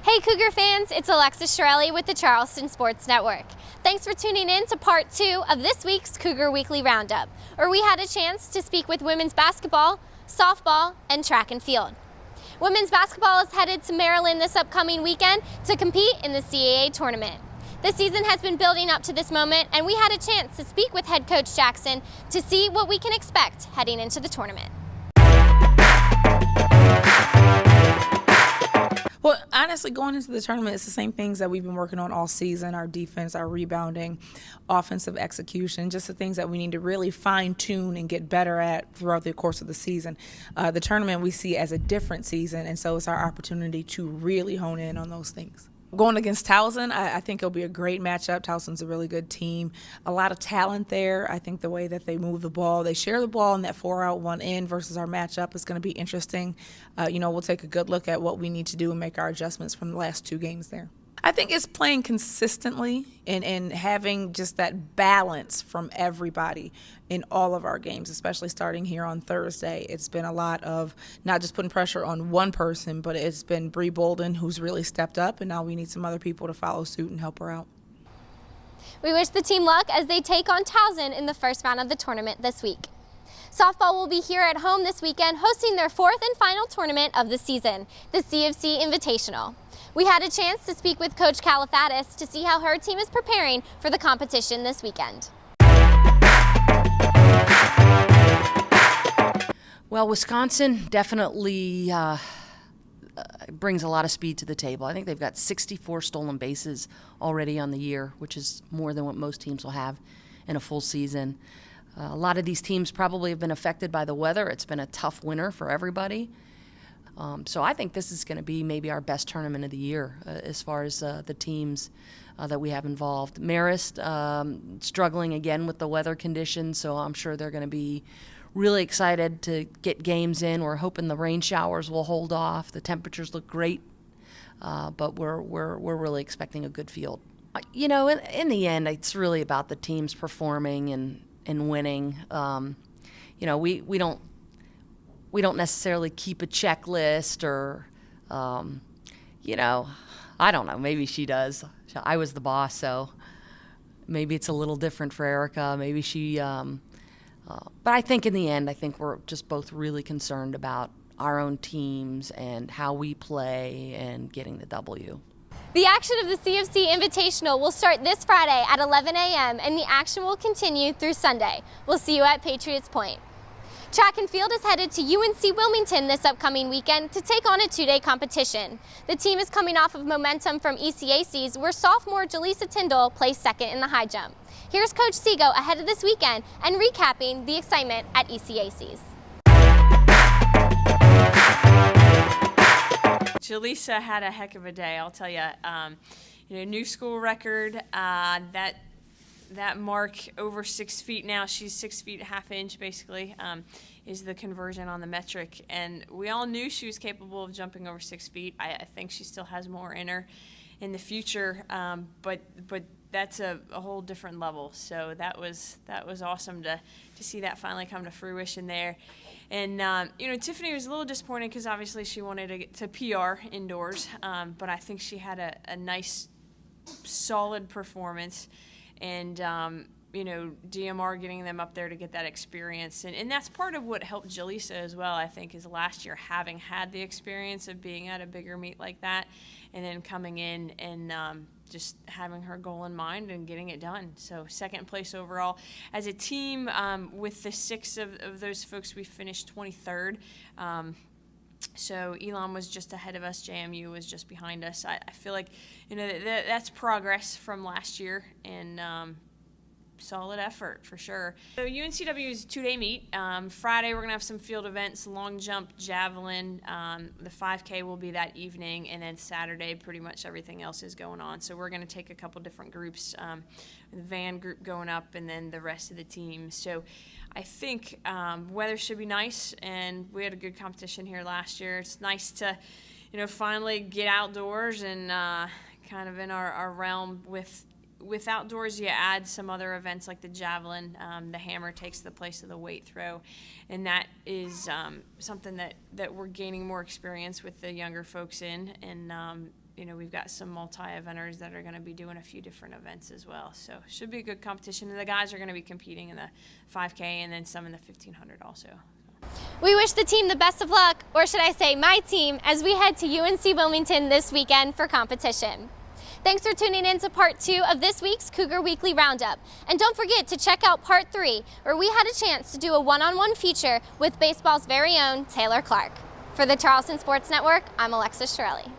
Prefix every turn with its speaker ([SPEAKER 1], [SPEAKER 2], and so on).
[SPEAKER 1] Hey Cougar fans, it's Alexis Shirelli with the Charleston Sports Network. Thanks for tuning in to part 2 of this week's Cougar Weekly Roundup, where we had a chance to speak with women's basketball, softball, and track and field. Women's basketball is headed to Maryland this upcoming weekend to compete in the CAA tournament. The season has been building up to this moment, and we had a chance to speak with head coach Jackson to see what we can expect heading into the tournament.
[SPEAKER 2] Well, honestly, going into the tournament, it's the same things that we've been working on all season: our defense, our rebounding, offensive execution, just the things that we need to really fine-tune and get better at throughout the course of the season. The tournament we see as a different season, and so it's our opportunity to really hone in on those things. Going against Towson, I think it'll be a great matchup. Towson's a really good team. A lot of talent there. I think the way that they move the ball, they share the ball in that 4-out, 1-in versus our matchup is going to be interesting. We'll take a good look at what we need to do and make our adjustments from the last 2 games there. I think it's playing consistently and having just that balance from everybody in all of our games, especially starting here on Thursday. It's been a lot of not just putting pressure on one person, but it's been Bree Bolden who's really stepped up, and now we need some other people to follow suit and help her out.
[SPEAKER 1] We wish the team luck as they take on Towson in the first round of the tournament this week. Softball will be here at home this weekend hosting their 4th and final tournament of the season, the CFC Invitational. We had a chance to speak with Coach Califatis to see how her team is preparing for the competition this weekend.
[SPEAKER 3] Well, Wisconsin definitely brings a lot of speed to the table. I think they've got 64 stolen bases already on the year, which is more than what most teams will have in a full season. A lot of these teams probably have been affected by the weather. It's been a tough winter for everybody. So I think this is going to be maybe our best tournament of the year as far as the teams that we have involved. Marist struggling again with the weather conditions, so I'm sure they're going to be really excited to get games in. We're hoping the rain showers will hold off. The temperatures look great, but we're really expecting a good field. In the end, it's really about the teams performing and winning. We don't necessarily keep a checklist or, I don't know, maybe she does. I was the boss, so maybe it's a little different for Erica. Maybe she, but I think in the end, I think we're just both really concerned about our own teams and how we play and getting the W.
[SPEAKER 1] The action of the CFC Invitational will start this Friday at 11 a.m. and the action will continue through Sunday. We'll see you at Patriots Point. Track and field is headed to UNC Wilmington this upcoming weekend to take on a 2-day competition. The team is coming off of momentum from ECACs, where sophomore Jaleesa Tyndall placed 2nd in the high jump. Here's Coach Seago ahead of this weekend and recapping the excitement at ECACs.
[SPEAKER 4] Jaleesa had a heck of a day, I'll tell you. New school record. That mark over 6 feet now, she's 6 feet ½ inch basically, is the conversion on the metric. And we all knew she was capable of jumping over 6 feet. I think she still has more in her in the future, but that's a whole different level. So that was awesome to see that finally come to fruition there. And Tiffany was a little disappointed because obviously she wanted to PR indoors, but I think she had a nice, solid performance. And, DMR getting them up there to get that experience. And that's part of what helped Jaleesa as well, I think, is last year having had the experience of being at a bigger meet like that and then coming in and just having her goal in mind and getting it done. So 2nd place overall. As a team, with the 6 of those folks, we finished 23rd. So Elon was just ahead of us. JMU was just behind us. I feel like, that's progress from last year and solid effort for sure. So UNCW is a 2-day meet. Friday we're going to have some field events, long jump, javelin. The 5K will be that evening, and then Saturday pretty much everything else is going on. So we're going to take a couple different groups, the van group going up and then the rest of the team. So I think weather should be nice, and we had a good competition here last year. It's nice to, finally get outdoors and kind of in our realm with outdoors. You add some other events like the javelin. The hammer takes the place of the weight throw, and that is something that we're gaining more experience with the younger folks in, and we've got some multi-eventers that are going to be doing a few different events as well. So should be a good competition. And the guys are going to be competing in the 5K and then some in the 1500 also.
[SPEAKER 1] We wish the team the best of luck, or should I say my team, as we head to UNC Wilmington this weekend for competition. Thanks for tuning in to part 2 of this week's Cougar Weekly Roundup. And don't forget to check out part 3, where we had a chance to do a one-on-one feature with baseball's very own Taylor Clark. For the Charleston Sports Network, I'm Alexis Shirelli.